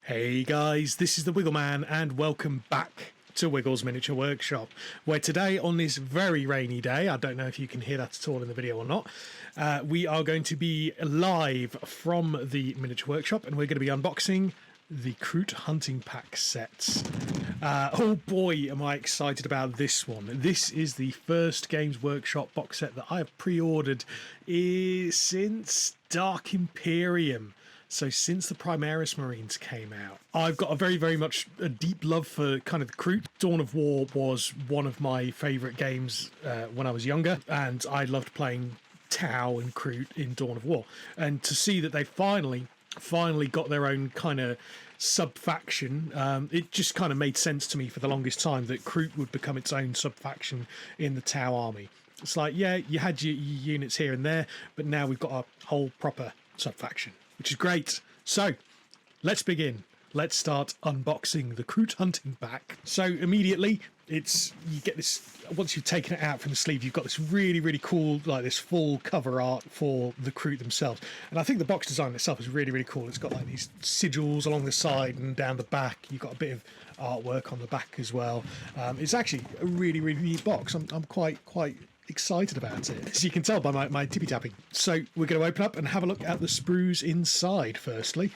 Hey guys, this is the Wiggle Man and welcome back to Wiggle's Miniature Workshop, where today on this very rainy day, I don't know if you can hear that at all in the video or not, we are going to be live from the Miniature Workshop and we're going to be unboxing the Kroot Hunting Pack sets. Oh boy, am I excited about this one. This is the first Games Workshop box set that I have pre-ordered since Dark Imperium. So since the Primaris Marines came out, I've got a very much a deep love for kind of the Kroot. Dawn of War was one of my favourite games when I was younger, and I loved playing Tau and Kroot in Dawn of War. And to see that they finally got their own kind of sub-faction, it just kind of made sense to me for the longest time that Kroot would become its own sub-faction in the Tau army. It's like, yeah, you had your units here and there, but now we've got a whole proper sub-faction, which is great. So let's begin. Let's start unboxing the Kroot Hunting Pack. So immediately you get this, once you've taken it out from the sleeve, you've got this really cool, like this full cover art for the Kroot themselves. And I think the box design itself is really cool. It's got like these sigils along the side and down the back. You've got a bit of artwork on the back as well. It's actually a really neat box. I'm quite excited about it, as you can tell by my tippy tapping. So we're going to open up and have a look at the sprues inside firstly.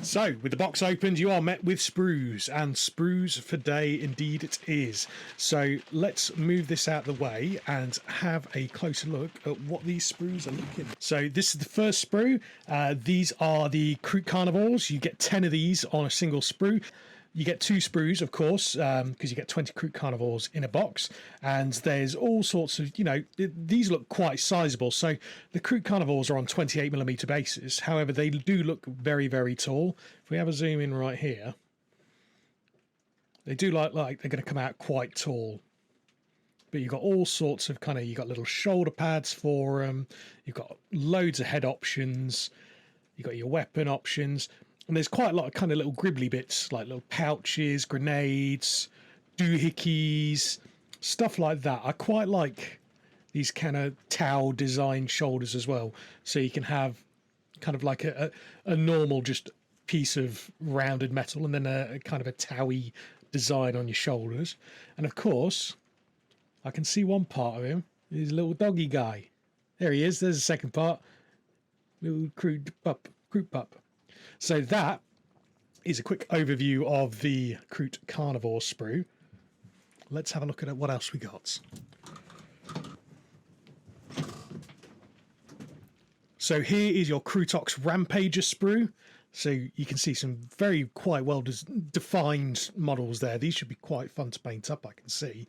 So with the box opened, you are met with sprues, and sprues for day indeed it is. So let's move this out of the way and have a closer look at what these sprues are looking. So this is the first sprue. These are the Kroot carnivores. You get 10 of these on a single sprue. You get 2 sprues, of course, because you get 20 Kroot carnivores in a box, and there's all sorts of, these look quite sizable. So the Kroot carnivores are on 28mm bases. However, they do look very tall. If we have a zoom in right here, they do look like they're going to come out quite tall. But you've got all sorts of you've got little shoulder pads for them. You've got loads of head options. You've got your weapon options. And there's quite a lot of little gribbly bits, like little pouches, grenades, doohickeys, stuff like that. I quite like these kind of Tau design shoulders as well. So you can have kind of like a normal just piece of rounded metal and then a kind of a Tau-y design on your shoulders. And of course, I can see one part of him, his little doggy guy. There he is, there's the second part. Little Kroot pup. So that is a quick overview of the Kroot Carnivore sprue. Let's have a look at what else we got. So here is your Krootox Rampager sprue. So you can see some quite well defined models there. These should be quite fun to paint up, I can see.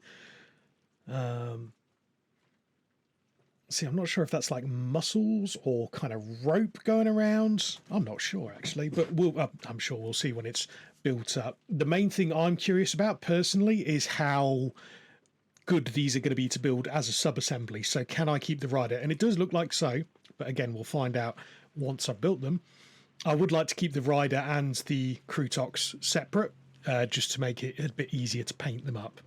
See, I'm not sure if that's like muscles or kind of rope going around. I'm not sure actually, but I'm sure we'll see when it's built up. The main thing I'm curious about personally is how good these are going to be to build as a sub-assembly. So can I keep the rider? And it does look like so, but again, we'll find out once I've built them. I would like to keep the rider and the Krootox separate, just to make it a bit easier to paint them up.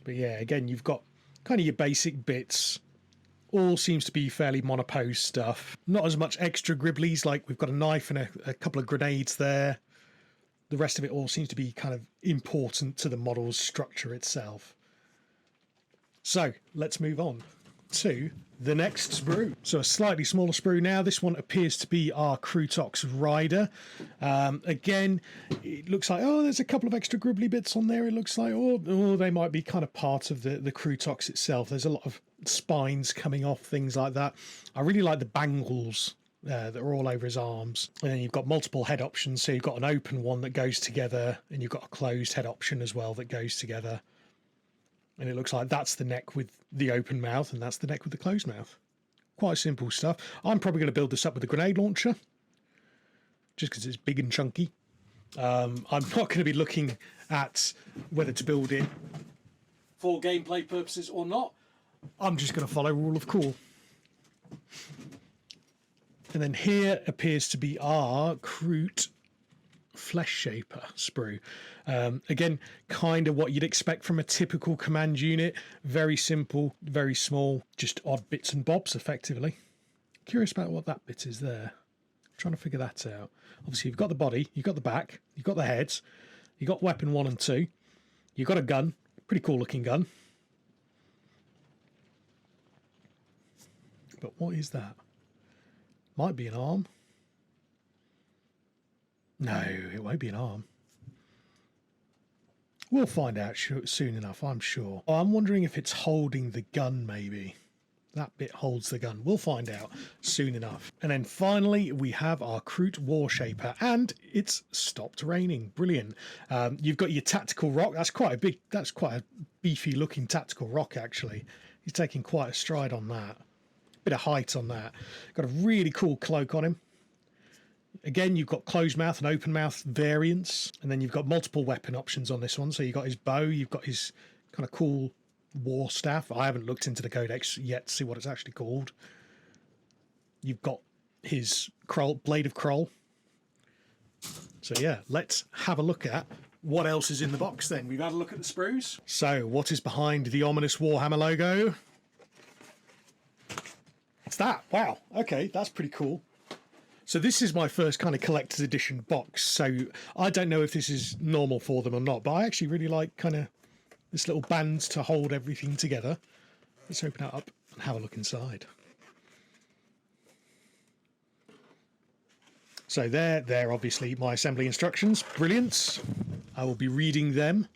But yeah, again, you've got kind of your basic bits. All seems to be fairly monopose stuff. Not as much extra gribblies, like we've got a knife and a couple of grenades there. The rest of it all seems to be kind of important to the model's structure itself. So let's move on to the next sprue. So a slightly smaller sprue now. This one appears to be our Krootox Rider. Again, it looks like, there's a couple of extra gribbly bits on there. It looks like, they might be kind of part of the Krootox itself. There's a lot of spines coming off, things like that. I really like the bangles that are all over his arms. And then you've got multiple head options. So you've got an open one that goes together, and you've got a closed head option as well that goes together. And it looks like that's the neck with the open mouth, and that's the neck with the closed mouth. Quite simple stuff. I'm probably going to build this up with a grenade launcher, just because it's big and chunky. I'm not going to be looking at whether to build it for gameplay purposes or not. I'm just going to follow rule of cool. And then here appears to be our Kroot Flesh Shaper sprue. Again, kind of what you'd expect from a typical command unit. Very simple, very small, just odd bits and bobs effectively. Curious about what that bit is there. trying to figure that out. Obviously, you've got the body, you've got the back, you've got the heads, you've got weapon 1 and 2, you've got a gun, pretty cool looking gun. But what is that? Might be an arm. No, it won't be an arm. We'll find out soon enough, I'm sure. I'm wondering if it's holding the gun, maybe. That bit holds the gun. We'll find out soon enough. And then finally, we have our Kroot War Shaper, and it's stopped raining. Brilliant. You've got your tactical rock. That's quite a beefy looking tactical rock, actually. He's taking quite a stride on that. Bit of height on that. Got a really cool cloak on him. Again, you've got closed mouth and open mouth variants, and then you've got multiple weapon options on this one. So you've got his bow, you've got his kind of cool war staff. I haven't looked into the codex yet to see what it's actually called. You've got his blade of Kroll. So yeah, let's have a look at what else is in the box then. We've had a look at the sprues. So what is behind the ominous Warhammer logo? It's that. Wow. Okay, that's pretty cool. So this is my first kind of collector's edition box. So I don't know if this is normal for them or not, but I actually really like kind of this little band to hold everything together. Let's open that up and have a look inside. So they're obviously my assembly instructions. Brilliant. I will be reading them.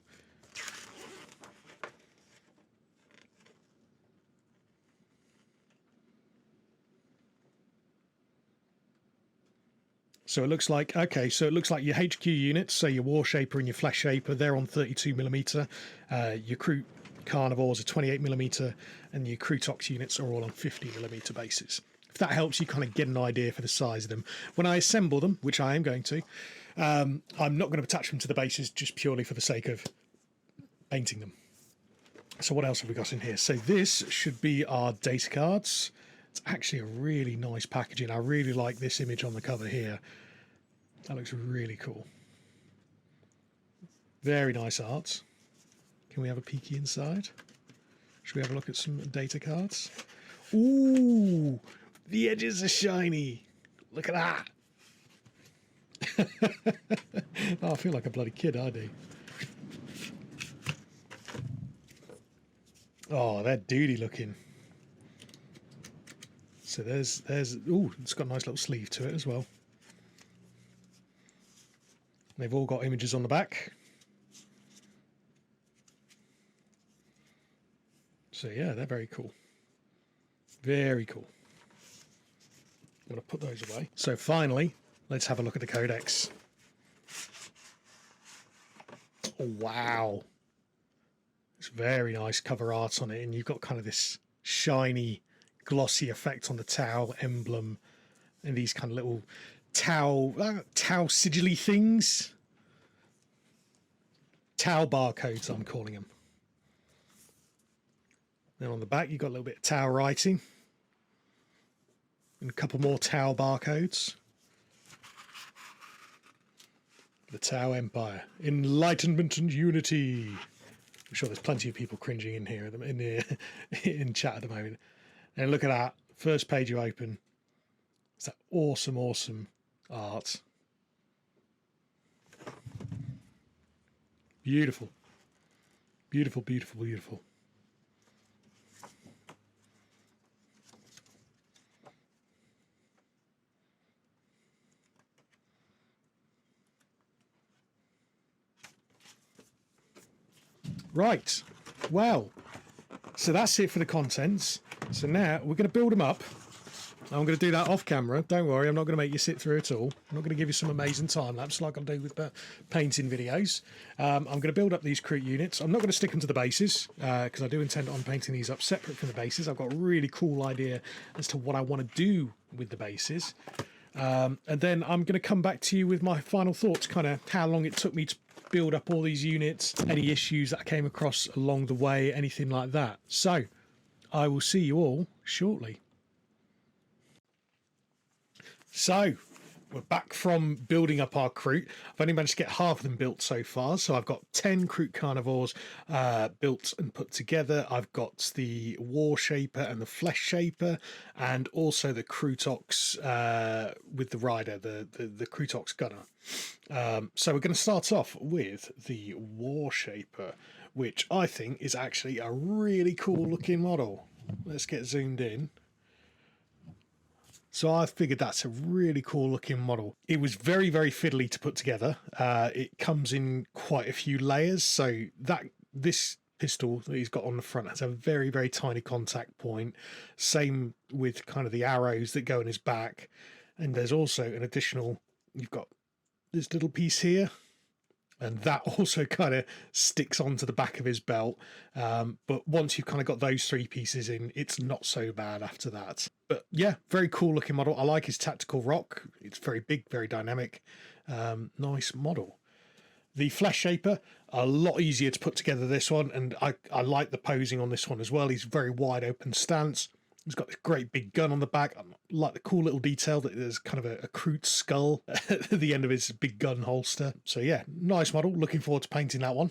So it looks like, okay, so it looks like your HQ units, so your War Shaper and your Flesh Shaper, they're on 32mm. Your Kroot Carnivores are 28mm, and your Krootox units are all on 50mm bases. If that helps you kind of get an idea for the size of them. When I assemble them, which I am going to, I'm not going to attach them to the bases just purely for the sake of painting them. So what else have we got in here? So this should be our data cards. It's actually a really nice packaging. I really like this image on the cover here. That looks really cool. Very nice art. Can we have a peeky inside? Should we have a look at some data cards? Ooh, the edges are shiny. Look at that. Oh, I feel like a bloody kid, I do. Oh, they're duty looking. So there's ooh, it's got a nice little sleeve to it as well. They've all got images on the back. So yeah, they're very cool. Very cool. I'm going to put those away. So finally, let's have a look at the codex. Oh, wow. It's very nice cover art on it, and you've got kind of this shiny, glossy effect on the Tau emblem and these kind of little Tau sigilly things. Tau barcodes, I'm calling them. Then on the back, you've got a little bit of Tau writing and a couple more Tau barcodes. The Tau Empire, enlightenment and unity. I'm sure there's plenty of people cringing in here in chat at the moment. And look at that first page you open. It's that awesome, awesome art. Beautiful, beautiful, beautiful, beautiful. Right, well, so that's it for the contents. So now we're going to build them up. I'm going to do that off camera. Don't worry, I'm not going to make you sit through it all. I'm not going to give you some amazing time lapse like I do with painting videos. I'm going to build up these Kroot units. I'm not going to stick them to the bases because I do intend on painting these up separate from the bases. I've got a really cool idea as to what I want to do with the bases. And then I'm going to come back to you with my final thoughts, kind of how long it took me to build up all these units, any issues that I came across along the way, anything like that. So I will see you all shortly. So we're back from building up our Kroot. I've only managed to get half of them built so far, so I've got 10 Kroot carnivores built and put together. I've got the War Shaper and the Flesh Shaper, and also the Krootox with the rider, the Krootox gunner. So we're going to start off with the War Shaper, which I think is actually a really cool looking model. Let's get zoomed in. So I figured that's a really cool looking model. It was very, very fiddly to put together. It comes in quite a few layers. So this pistol that he's got on the front has a very, very tiny contact point. Same with kind of the arrows that go in his back. And there's also an additional, you've got this little piece here. And that also kind of sticks onto the back of his belt. But once you've kind of got those three pieces in, it's not so bad after that. But yeah, very cool looking model. I like his tactical rock. It's very big, very dynamic. Nice model. The Flesh Shaper, a lot easier to put together, this one. And I like the posing on this one as well. He's very wide open stance. He's got this great big gun on the back. I like the cool little detail that there's kind of a Kroot skull at the end of his big gun holster. So yeah, nice model. Looking forward to painting that one.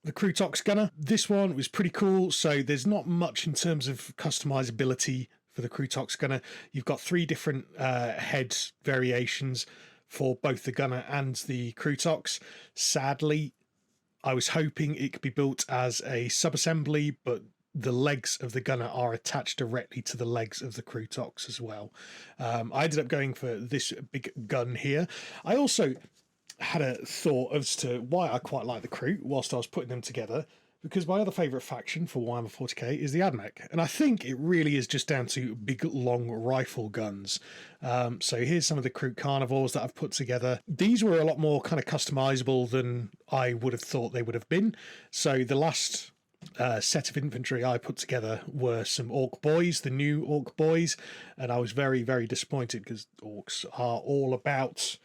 The Krootox gunner. This one was pretty cool. So there's not much in terms of customizability for the Krootox gunner. You've got 3 different head variations for both the gunner and the Krootox. Sadly, I was hoping it could be built as a sub-assembly, but the legs of the gunner are attached directly to the legs of the Krootox as well. I ended up going for this big gun here. I also had a thought as to why I quite like the Kroot whilst I was putting them together, because my other favourite faction for Warhammer 40k is the Admech, and I think it really is just down to big, long rifle guns. So here's some of the Kroot carnivores that I've put together. These were a lot more kind of customizable than I would have thought they would have been. So the last set of infantry I put together were some Orc boys, the new Orc boys, and I was very, very disappointed because Orcs are all about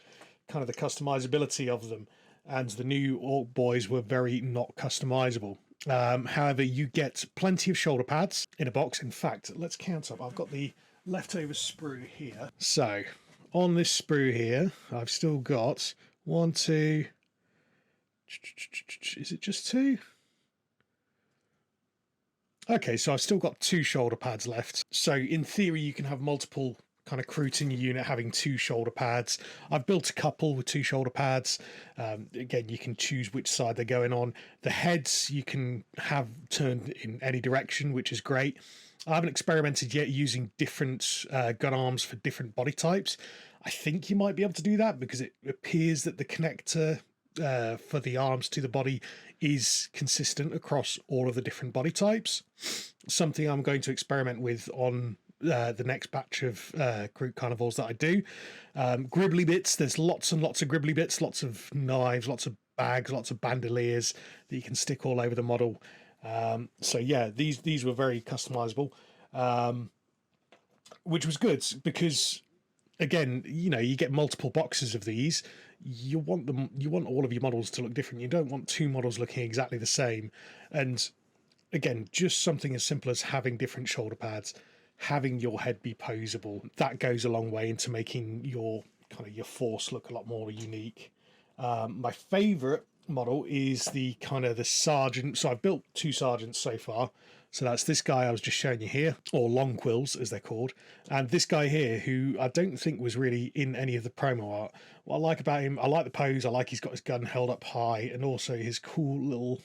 kind of the customizability of them, and the new Orc boys were very not customizable. However, you get plenty of shoulder pads in a box. In fact, let's count up. I've got the leftover sprue here. So on this sprue here, I've still got 1, 2, is it just 2? Okay, so I've still got 2 shoulder pads left. So in theory, you can have multiple kind of Kroot in your unit having 2 shoulder pads. I've built a couple with 2 shoulder pads. Again, you can choose which side they're going on. The heads you can have turned in any direction, which is great. I haven't experimented yet using different gun arms for different body types. I think you might be able to do that because it appears that the connector for the arms to the body is consistent across all of the different body types. Something I'm going to experiment with on the next batch of Kroot carnivores that I do. Gribbly bits, there's lots and lots of gribbly bits, lots of knives, lots of bags, lots of bandoliers that you can stick all over the model. So yeah, these were very customizable, which was good because, again, you know, you get multiple boxes of these. You want all of your models to look different. You don't want 2 models looking exactly the same. And again, just something as simple as having different shoulder pads, having your head be posable, that goes a long way into making your kind of your force look a lot more unique. My favorite model is the kind of the sergeant. So I've built 2 sergeants so far. So that's this guy I was just showing you here, or long quills as they're called, and this guy here who I don't think was really in any of the promo art. What I like about him, I like the pose, I like he's got his gun held up high, and also his cool little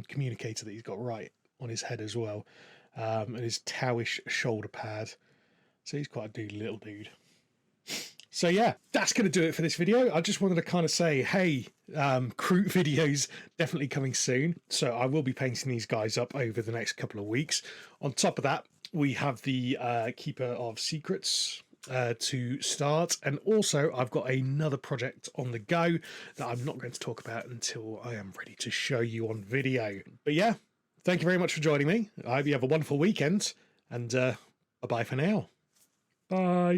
communicator that he's got right on his head as well, and his towish shoulder pad. So he's quite a dude, little dude. So yeah, that's going to do it for this video. I just wanted to kind of say, hey, Kroot videos definitely coming soon. So I will be painting these guys up over the next couple of weeks. On top of that, we have the Keeper of Secrets to start. And also I've got another project on the go that I'm not going to talk about until I am ready to show you on video. But yeah, thank you very much for joining me. I hope you have a wonderful weekend, and bye-bye for now. Bye.